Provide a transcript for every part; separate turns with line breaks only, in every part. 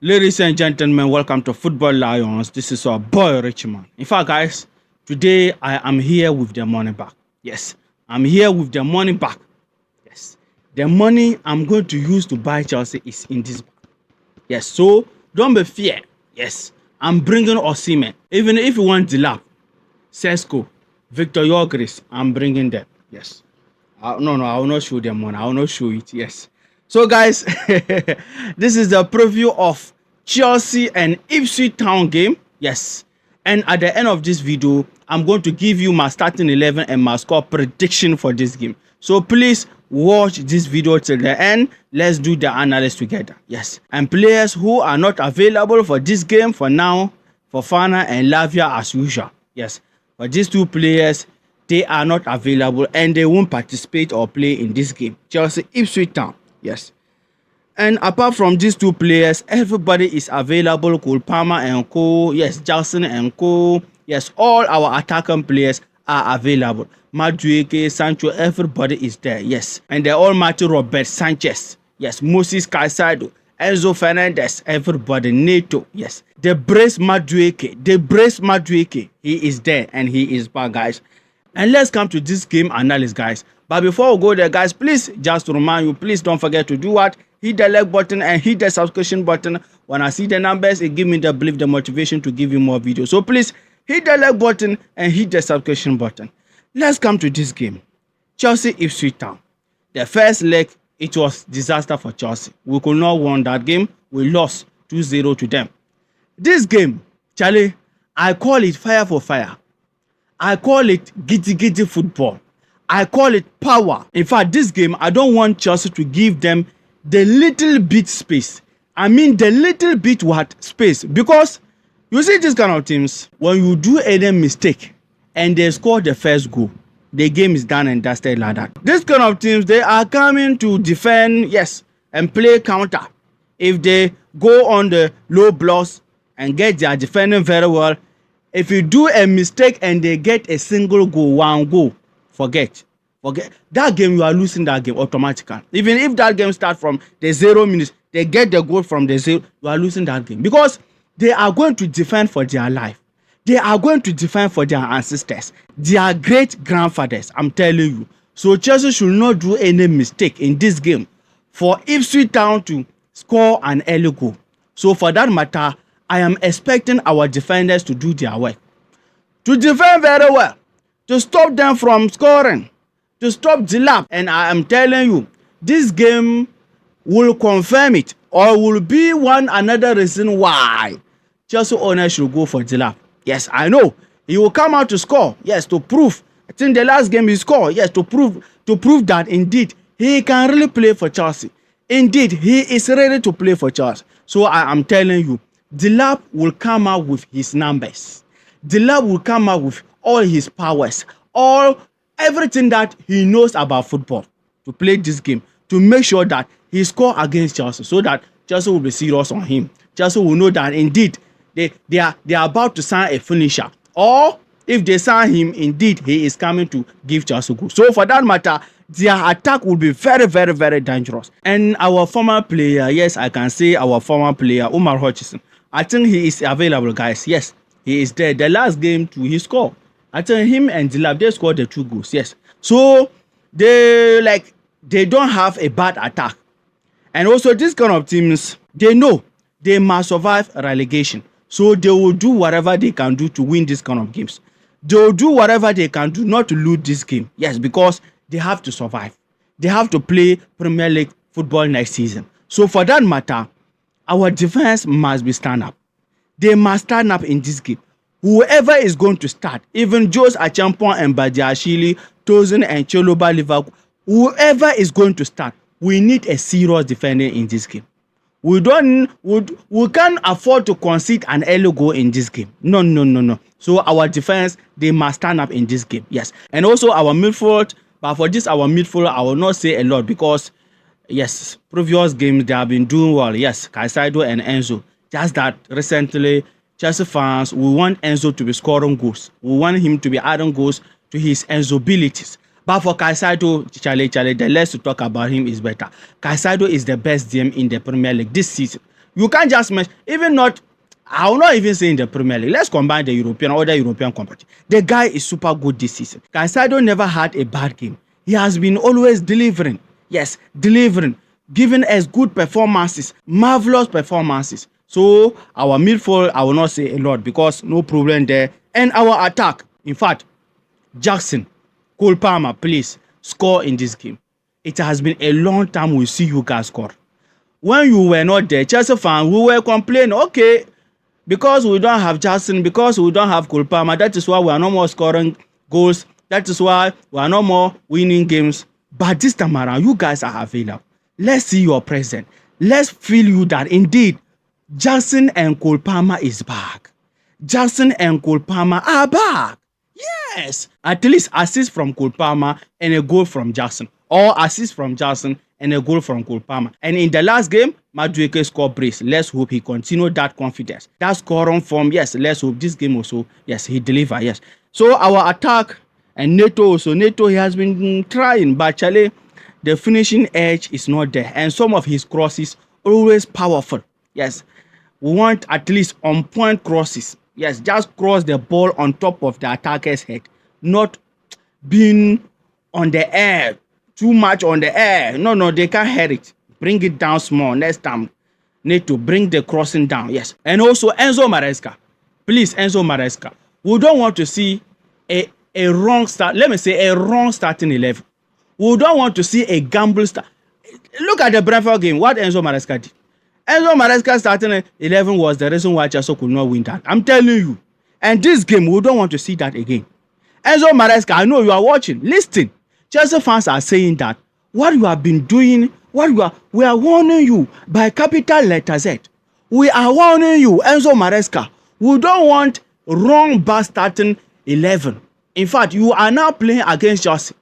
Ladies and gentlemen, welcome to Football Lions. This is our boy Richmond. In fact, guys, today I am here with the money back. Yes, I'm here with the money back. Yes, the money I'm going to use to buy Chelsea is in this bag. Yes, so don't be fear. Yes, I'm bringing Osimhen. Even if you want Dilap, Sesko, Victor Yogris, I'm bringing them. Yes. No, I will not show them money. I will not show it. Yes. So, guys, this is the preview of Chelsea and Ipswich Town game. Yes. And at the end of this video, I'm going to give you my starting 11 and my score prediction for this game. So, please watch this video till the end. Let's do the analysis together. Yes. And players who are not available for this game for now, Fofana and Lavia as usual. Yes. For these two players, they are not available and they won't participate or play in this game. Chelsea, Ipswich Town. Yes. And apart from these two players, everybody is available. Cole Palmer and co. Yes, Jackson and co. Yes, all our attacking players are available. Madueke, Sancho, everybody is there. Yes. And the almighty Robert Sanchez. Yes. Moses Caicedo, Enzo Fernandez, everybody. Neto. Yes. The brace Madueke. He is there and he is back, guys. And let's come to this game analysis, guys. But before we go there, guys, please, just to remind you, please don't forget to do what? Hit the like button and hit the subscription button. When I see the numbers, it gives me the belief, the motivation to give you more videos. So please, hit the like button and hit the subscription button. Let's come to this game. Chelsea Ipswich Town. The first leg, it was disaster for Chelsea. We could not win that game. We lost 2-0 to them. This game, Charlie, I call it fire for fire. I call it giddy football. I call it power. In fact, this game, I don't want Chelsea to give them the little bit space. I mean the little bit what space. Because you see these kind of teams, when you do any mistake and they score the first goal, the game is done and dusted like that. This kind of teams, they are coming to defend, yes, and play counter. If they go on the low blocks and get their defending very well, if you do a mistake and they get a single goal, one goal, forget that game. You are losing that game automatically. Even if that game starts from the 0 minutes, they get the goal from the 0, you are losing that game because they are going to defend for their life. They are going to defend for their ancestors, their great grandfathers. I'm telling you. So Chelsea should not do any mistake in this game for Ipswich Town to score an early goal. So for that matter, I am expecting our defenders to do their work, to defend very well, to stop them from scoring, to stop the lap. And I am telling you, this game will confirm it or will be one another reason why Chelsea owners should go for the lap. Yes, I know he will come out to score. Yes, to prove. I think the last game he scored. Yes, to prove that indeed he can really play for Chelsea. Indeed, he is ready to play for Chelsea. So I am telling you, Dilap will come out with his numbers. Dilap will come out with all his powers, everything that he knows about football to play this game, to make sure that he scores against Chelsea, so that Chelsea will be serious on him. Chelsea will know that indeed they are about to sign a finisher, or if they sign him, indeed he is coming to give Chelsea goal. So for that matter, their attack will be very dangerous. And our former player, yes, I can say our former player, Umar Hutchinson, I think he is available, guys. Yes, he is there. The last game too, he scored. I think him and Dilap, they scored the 2 goals. Yes. So they don't have a bad attack. And also these kind of teams, they know they must survive relegation. So they will do whatever they can do to win this kind of games. They will do whatever they can do not to lose this game. Yes, because they have to survive. They have to play Premier League football next season. So for that matter, our defense must be stand up. They must stand up in this game. Whoever is going to start, even Jose Achampong and Badiashile, Tosin and Choloba Liverpool, whoever is going to start, we need a serious defender in this game. We can't afford to concede an early goal in this game. No. So our defense, they must stand up in this game. Yes. And also our midfield, but for this our midfield, I will not say a lot because yes, previous games they have been doing well. Yes, Caicedo and Enzo. Just that recently, Chelsea fans, we want Enzo to be scoring goals. We want him to be adding goals to his Enzo abilities. But for Caicedo, Charlie, the less to talk about him is better. Caicedo is the best DM in the Premier League this season. You can't just mention, even not, I will not even say in the Premier League. Let's combine the European, other European competition. The guy is super good this season. Caicedo never had a bad game. He has been always delivering. Yes, delivering. Giving us good performances, marvelous performances. So our midfield, I will not say a lot because no problem there. And our attack, in fact, Jackson, Cole Palmer, please score in this game. It has been a long time we see you guys score. When you were not there, Chelsea fans, we were complaining, okay, because we don't have Jackson, because we don't have Cole Palmer, that is why we are no more scoring goals. That is why we are no more winning games. But this time around, you guys are available. Let's see your presence. Let's feel you that indeed Jackson and Cole Palmer is back. Jackson and Cole Palmer are back. Yes. At least assist from Cole Palmer and a goal from Jackson. Or assist from Jackson and a goal from Cole Palmer. And in the last game, Madueke scored brace. Let's hope he continue that confidence. That scoring form, yes, let's hope this game also, yes, he deliver, yes. So our attack and Neto also. Neto, he has been trying, but Charlie, the finishing edge is not there. And some of his crosses always powerful. Yes, we want at least on-point crosses. Yes, just cross the ball on top of the attacker's head. Not being on the air, too much on the air. No, they can't hear it. Bring it down small. Next time, need to bring the crossing down. Yes. And also Enzo Maresca. Please, Enzo Maresca. We don't want to see a wrong start. Let me say a wrong starting 11. We don't want to see a gamble start. Look at the Brentford game. What Enzo Maresca did. Enzo Maresca starting 11 was the reason why Chelsea could not win that. I'm telling you. And this game, we don't want to see that again. Enzo Maresca, I know you are watching. Listen. Chelsea fans are saying that what you have been doing, we are warning you by capital letter Z. We are warning you, Enzo Maresca. We don't want wrong bad starting 11. In fact, you are now playing against Chelsea.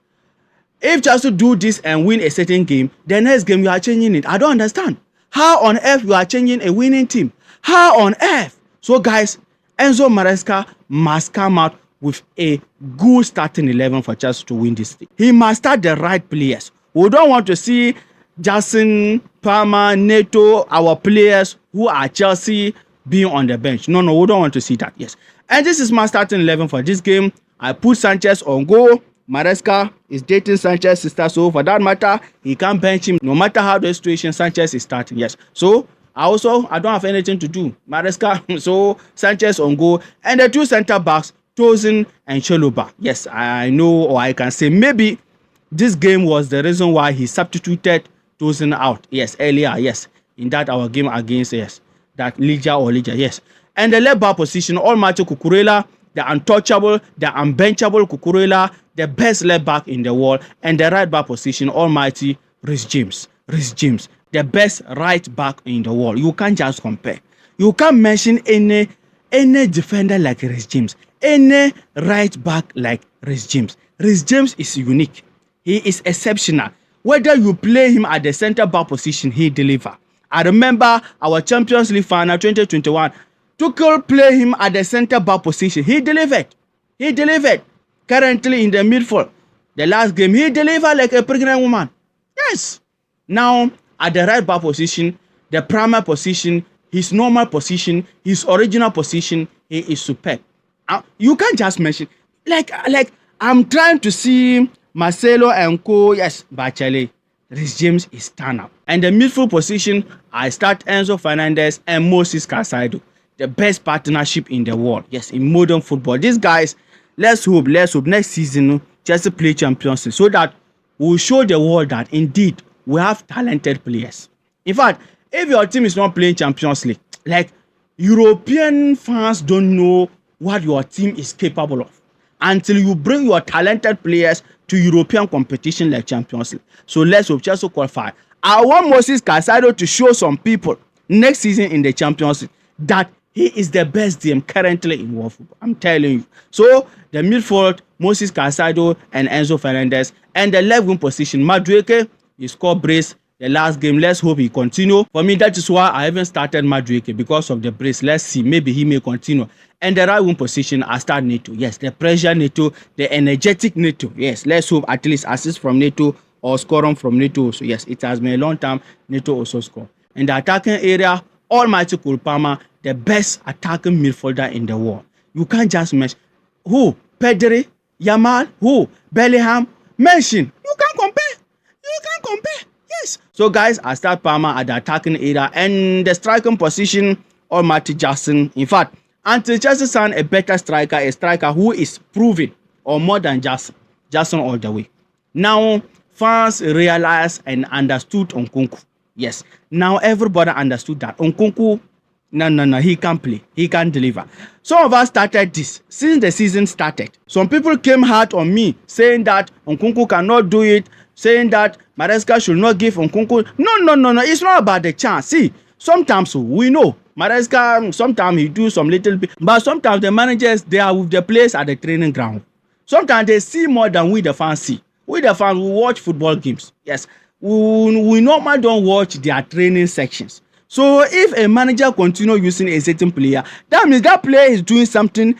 If Chelsea do this and win a certain game, the next game you are changing it. I don't understand. How on earth you are changing a winning team? How on earth? So guys, Enzo Maresca must come out with a good starting 11 for Chelsea to win this thing. He must start the right players. We don't want to see Jackson, Palmer, Neto, our players who are Chelsea being on the bench. No, we don't want to see that. Yes. And this is my starting 11 for this game. I put Sanchez on goal. Maresca is dating Sanchez's sister, so for that matter, he can't bench him. No matter how the situation, Sanchez is starting. Yes. So I don't have anything to do. Maresca, so Sanchez on goal. And the two center backs, Tosin and Chaluba. Yes, I know, or I can say maybe this game was the reason why he substituted Tosin out. Yes, earlier, yes. In that our game against, yes, that Liga, yes. And the left back position, Almighty Cucurella, the untouchable, the unbenchable Cucurella, the best left back in the world. And the right back position, Almighty Reece James, the best right back in the world. You can't just compare. You can't mention any defender like Reece James, any right back like Reece James. Reece James is unique. He is exceptional. Whether you play him at the center back position, he deliver. I remember our Champions League final 2021. Tuchel play him at the center back position. He delivered. Currently in the midfield. The last game, he delivered like a pregnant woman. Yes. Now, at the right back position, the primary position, his normal position, his original position, he is superb. You can't just mention, like I'm trying to see Marcelo and Co. Yes, but Charlie, Reece James is stand up. And the midfield position, I start Enzo Fernandez and Moses Caicedo. The best partnership in the world. Yes, in modern football. These guys, let's hope next season Chelsea play Champions League so that we'll show the world that indeed we have talented players. In fact, if your team is not playing Champions League, like European fans don't know what your team is capable of until you bring your talented players to European competition like Champions League. So let's hope Chelsea qualify. I want Moses Caicedo to show some people next season in the Champions League that he is the best DM currently in world football. I'm telling you. So the midfield, Moses Caicedo and Enzo Fernandez, and the left wing position, Madueke, he scored brace the last game. Let's hope he continue. For me, that is why I even started Madueke because of the brace. Let's see, maybe he may continue. And the right wing position, I start Neto. Yes, the pressure Neto, the energetic Neto. Yes, let's hope at least assist from Neto or scoring from Neto. So yes, it has been a long time. Neto also score. In the attacking area, Almighty Cole Palmer, the best attacking midfielder in the world. You can't just mention who? Pedri, Yamal, who? Bellingham. Mention. You can't compare. You can't compare. Yes. So guys, I start Palmer at the attacking area and the striking position, Almighty Jackson. In fact, until Chelsea sign a better striker, a striker who is proven or more than Jackson all the way. Now, fans realized and understood Nkunku. Yes. Now everybody understood that Nkunku, no, he can't play. He can't deliver. Some of us started this since the season started. Some people came hard on me saying that Nkunku cannot do it, saying that Maresca should not give Nkunku. No. It's not about the chance. See, sometimes we know Maresca, sometimes he do some little bit, but sometimes the managers, they are with the players at the training ground. Sometimes they see more than we the fans see. We the fans, we watch football games. Yes, we normally don't watch their training sections. So if a manager continue using a certain player, that means that player is doing something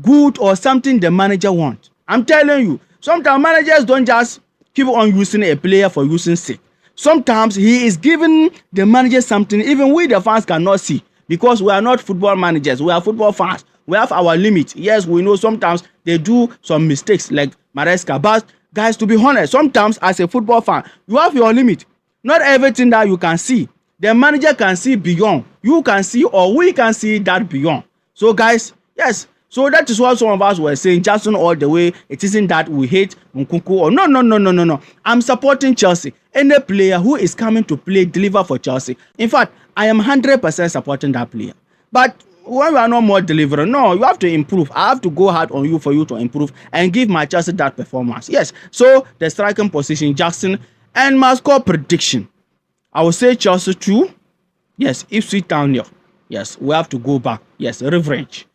good or something the manager wants. I'm telling you, sometimes managers don't just keep on using a player for using sake. Sometimes he is giving the manager something even we the fans cannot see, because we are not football managers, we are football fans. We have our limit. Yes, we know sometimes they do some mistakes like Maresca, but guys, to be honest, sometimes as a football fan, you have your limit. Not everything that you can see, the manager can see beyond. You can see or we can see that beyond. So guys, yes, so that is what some of us were saying, Jackson all the way. It isn't that we hate Nkunku or no. I'm supporting Chelsea. Any player who is coming to play, deliver for Chelsea. In fact, I am 100% supporting that player. But when we are not more delivering, no, you have to improve. I have to go hard on you for you to improve and give my Chelsea that performance. Yes, so the striking position, Jackson, and my score prediction. I will say Chelsea 2. Yes, Ipswich Town here. Yes, we have to go back. Yes, revenge,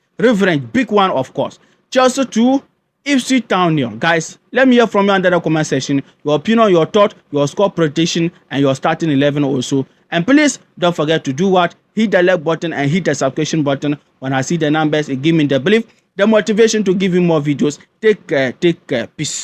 big one, of course. Chelsea 2, Ipswich Town here. Guys, let me hear from you under the comment section. Your opinion, your thought, your score prediction, and your starting 11 also. And please don't forget to do what? Hit the like button and hit the subscription button. When I see the numbers, it gives me the belief, the motivation to give you more videos. Take care. Peace.